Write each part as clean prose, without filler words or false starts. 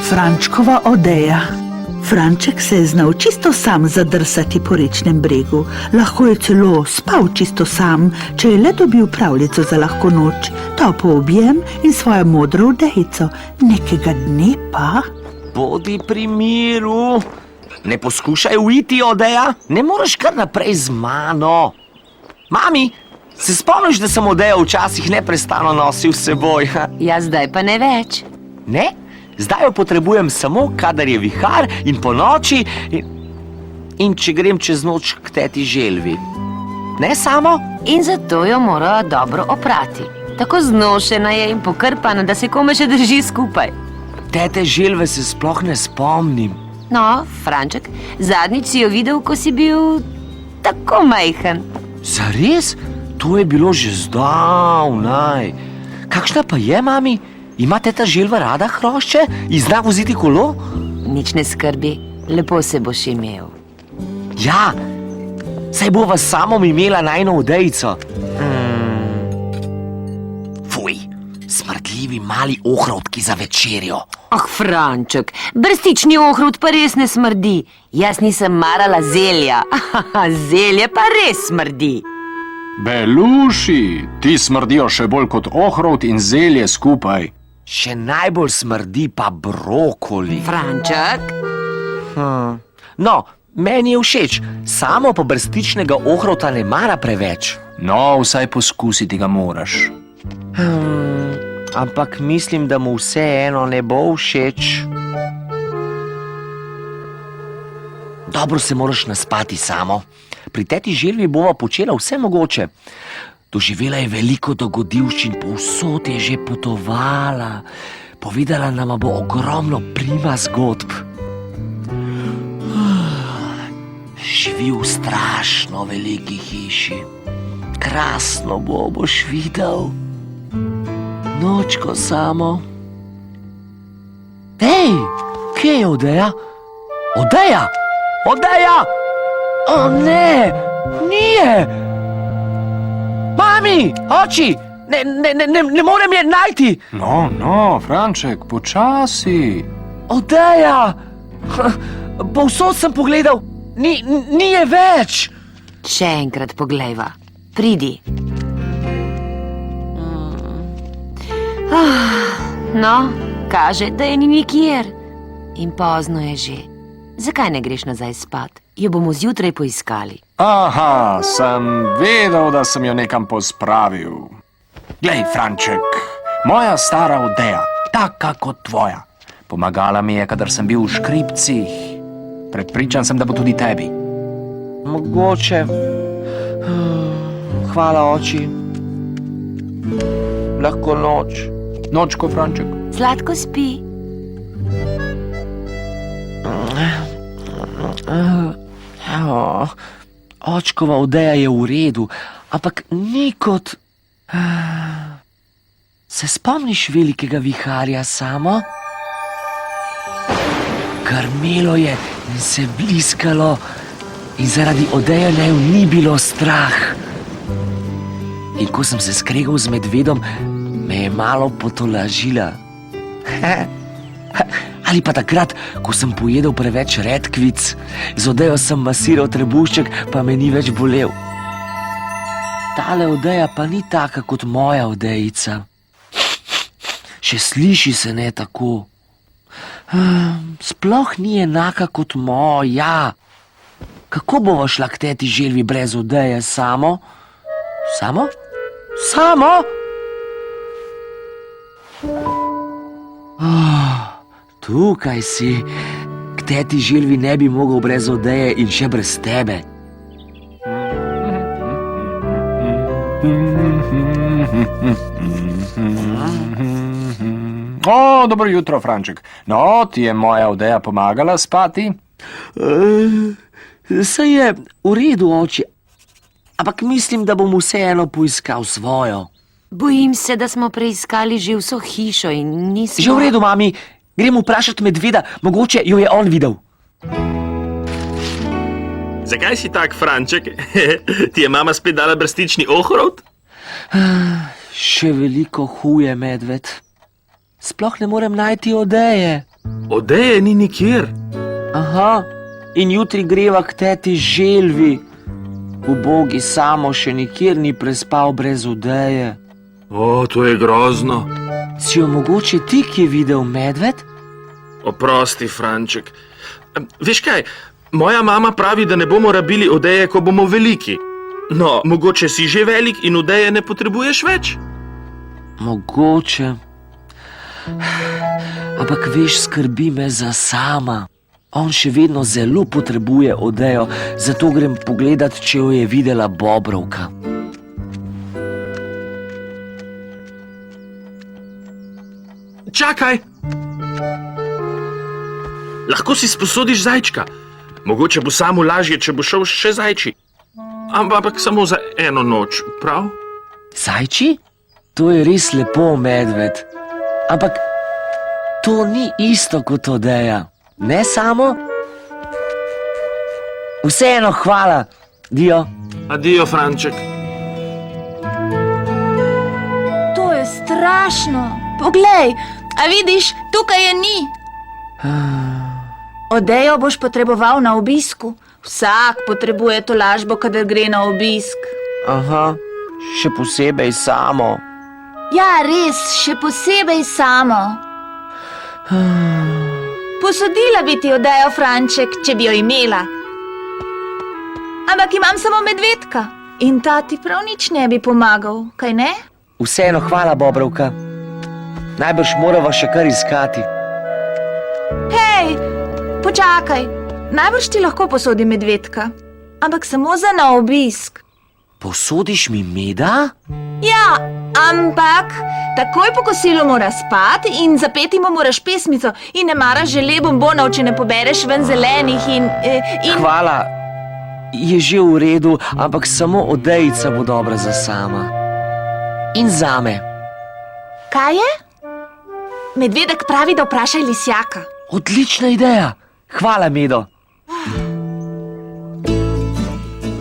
Frančkova Odeja. Franček se je znal čisto sam zadrsati po rečnem bregu. Lahko je celo spal čisto sam, če je le dobil pravljico za lahko noč, topel objem in svojo modro odejico. Nekega dne pa... Bodi pri miru. Ne poskušaj uiti, Odeja. Ne moreš kar naprej z mano. Mami, se spomniš, da sem Odejo včasih neprestano nosil s seboj? Ja, zdaj pa ne več. Ne? Zdaj jo potrebujem samo, kadar je vihar in po noči in če grem čez noč k teti Želvi. Ne samo? In zato jo morajo dobro oprati. Tako znošena je in pokrpana, da se kome še drži skupaj. Tete Želve se sploh ne spomnim. No, Franček, zadnjič si jo videl, ko si bil tako majhen. Zares? To je bilo že zdavnaj. Kakšna pa je, mami? Ima teta Želva rada hrošče in zna voziti kolo? Nič ne skrbi, lepo se boš imel. Ja, saj bova s samom imela najino odejico. Fuj, smrdljivi mali ohrovtki za večerjo. Ah, Franček, brstični ohrovt pa res ne smrdi. Jaz nisem marala zelja. Zelje pa res smrdi. Beluši, ti smrdijo še bolj kot ohrovt in zelje skupaj. Še najbolj smrdi pa brokoli. Franček? No, meni je všeč. Samo pa brstičnega ohrovta ne mara preveč. No, vsaj poskusiti ga moraš. Ampak mislim, da mu vseeno ne bo všeč. Dobro se moraš naspati, Samo. Pri teti Želvi bova počela vse mogoče. Doživela je veliko dogodivščin, povsod je že potovala. Povedala nama bo ogromno prima zgodb. Živi v strašno veliki hiši. Krasno boš videl. Nočko, Samo. Hej, kje je Odeja? Odeja! Odeja! O ne, nije! Mami, oči, ne morem je najti! No, Franček, počasi. Odeja! Povsod sem pogledal, ni je več! Še enkrat poglejva. Pridi. No, kaže, da je ni nikjer. In pozno je že. Zakaj ne greš nazaj spat? Jo bomo zjutraj poiskali. Aha, sem vedel, da sem jo nekam pospravil. Glej, Franček, moja stara Odeja, taka kot tvoja. Pomagala mi je, kadar sem bil v škripcih. Prepričan sem, da bo tudi tebi. Mogoče. Hvala, oči. Lahko noč. Nočko, Franček. Sladko spi. Očkova Odeja je v redu, ampak ni kot... Se spomniš velikega viharja, Samo? Grmelo je in se bliskalo in zaradi Odeje naju ni bilo strah. In ko sem se skregal z medvedom, me je malo potolažila. Ali pa takrat, ko sem pojedel preveč redkvic, z Odejo sem masiral trebušček, pa me ni več bolel. Tale Odeja pa ni taka kot moja Odejica. Še sliši se ne tako. Sploh ni enaka kot moja. Kako bova šla k teti Želvi brez Odeje, Samo? Samo? Samo? Tukaj si. K teti Želvi ne bi mogel brez Odeje in še brez tebe. O, dobro jutro, Franček. No, ti je moja Odeja pomagala spati? Saj je v redu, oči. Ampak mislim, da bom vseeno poiskal svojo. Bojim se, da smo preiskali že vso hišo in nismo... Že v redu, mami. Grem vprašat medveda, mogoče jo je on videl. Zakaj si tak, Franček? Ti je mama spet dala brstični ohrovt? Še veliko huje, medved. Sploh ne morem najti Odeje. Odeje ni nikjer. Aha, in jutri greva k teti Želvi. Ubogi Samo še nikjer ni prespal brez Odeje. O, to je grozno. Si jo mogoče ti kje videl, medved? Oprosti, Franček. Veš kaj, moja mama pravi, da ne bomo rabili Odeje, ko bomo veliki. No, mogoče si že velik in Odeje ne potrebuješ več? Mogoče. Ampak veš, skrbi me za Sama. On še vedno zelo potrebuje Odejo, zato grem pogledat, če jo je videla Bobrovka. Čakaj! Lahko si sposodiš zajčka. Mogoče bo Samu lažje, če bo šel še zajči. Ampak samo za eno noč, prav? Zajči? To je res lepo, medved. Ampak to ni isto kot Odeja. Ne Samo? Vseeno hvala, Dio. Adijo, Franček. To je strašno. Poglej, a vidiš, tukaj je ni. Odejo boš potreboval na obisku. Vsak potrebuje tolažbo, kadar gre na obisk. Aha, še posebej Samo. Ja, res, še posebej Samo. Posodila bi ti Odejo, Franček, če bi jo imela. Ampak imam samo medvedka in ta ti prav nič ne bi pomagal, kaj ne? Vseeno hvala, Bobrovka. Najbrž morava še kar iskati. Hej, počakaj, najbrž ti lahko posodim medvedka, ampak samo za na obisk. Posodiš mi meda? Ja, ampak takoj po kosilu mora spati in zapeti mu moraš pesmico in ne maraš žele bombonov, če ne pobereš ven zelenih in... Hvala. Je že v redu, ampak samo Odejica bo dobra za Sama. In zame. Kaj je? Medvedek pravi, da vprašaj lisjaka. Odlična ideja. Hvala, Medo.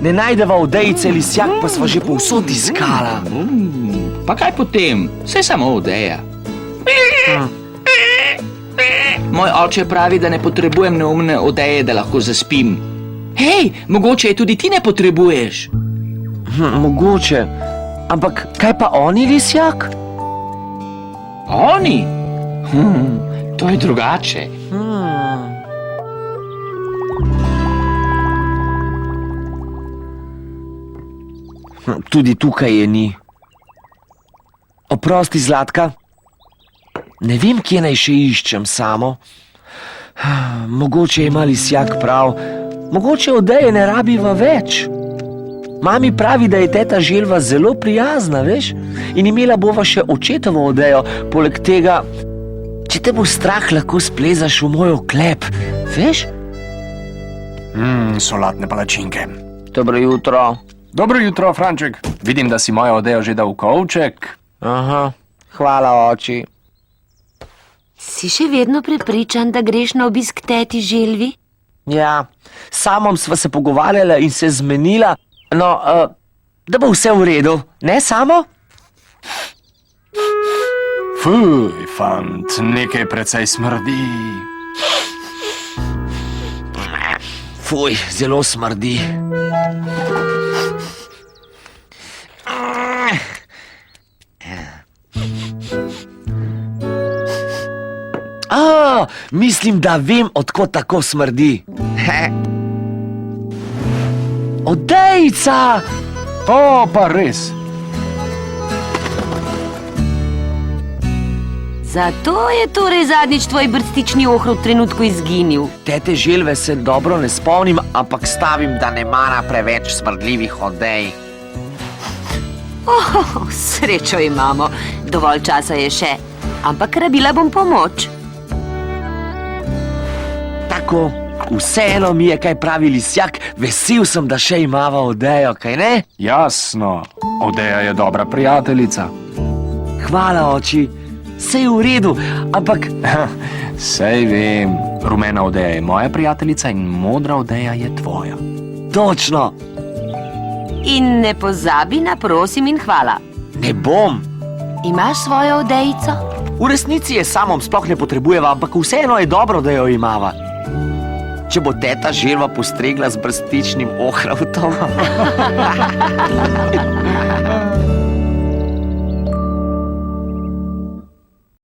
Ne najdeva Odejice, lisjak pa sva že povsod iskala. Pa kaj potem? Saj samo Odeja. Moj oče pravi, da ne potrebujem neumne Odeje, da lahko zaspim. Hej, mogoče je tudi ti ne potrebuješ. Mogoče. Ampak kaj pa oni, lisjak? Oni? To je drugače. Tudi tukaj je ni. Oprosti, Zlatka. Ne vem, kje naj še iščem Samo. Mogoče ima lisjak prav. Mogoče Odeje ne rabiva več. Mami pravi, da je teta Želva zelo prijazna, veš? In imela bova še očetovo Odejo. Poleg tega, če te bo strah, lahko splezaš v moj oklep, veš? Solatne palačinke. Dobro jutro. Dobro jutro, Franček. Vidim, da si mojo Odejo že dal v kovček. Aha, hvala, oči. Si še vedno prepričan, da greš na obisk teti Želvi? Ja, s Samom sva se pogovarjala in se zmenila, no, da bo vse v redu, ne, Samo? Fuj, fant, nekaj precej smrdi. Fuj, zelo smrdi. Mislim, da vem, odkot tako smrdi. Odejica! O, pa res. Zato je torej zadnjič tvoj brstični ohrov v trenutku izginil. Tete Želve se dobro ne spomnim, ampak stavim, da ne mara preveč smrdljivih Odej. Srečo imamo, dovolj časa je še, ampak rabila bom pomoč. Tako, vseeno mi je, kaj pravi lisjak, vesel sem, da še imava Odejo, kaj ne? Jasno, Odeja je dobra prijateljica. Hvala, oči. Sej v redu, ampak... Sej vem, rumena Odeja je moja prijateljica in modra Odeja je tvoja. Točno. In ne pozabi na prosim in hvala. Ne bom. Imaš svojo Odejico? V resnici je samom sploh ne potrebujeva, ampak vseeno je dobro, da jo imava. Če bo teta želva postregla z brstičnim ohravtom.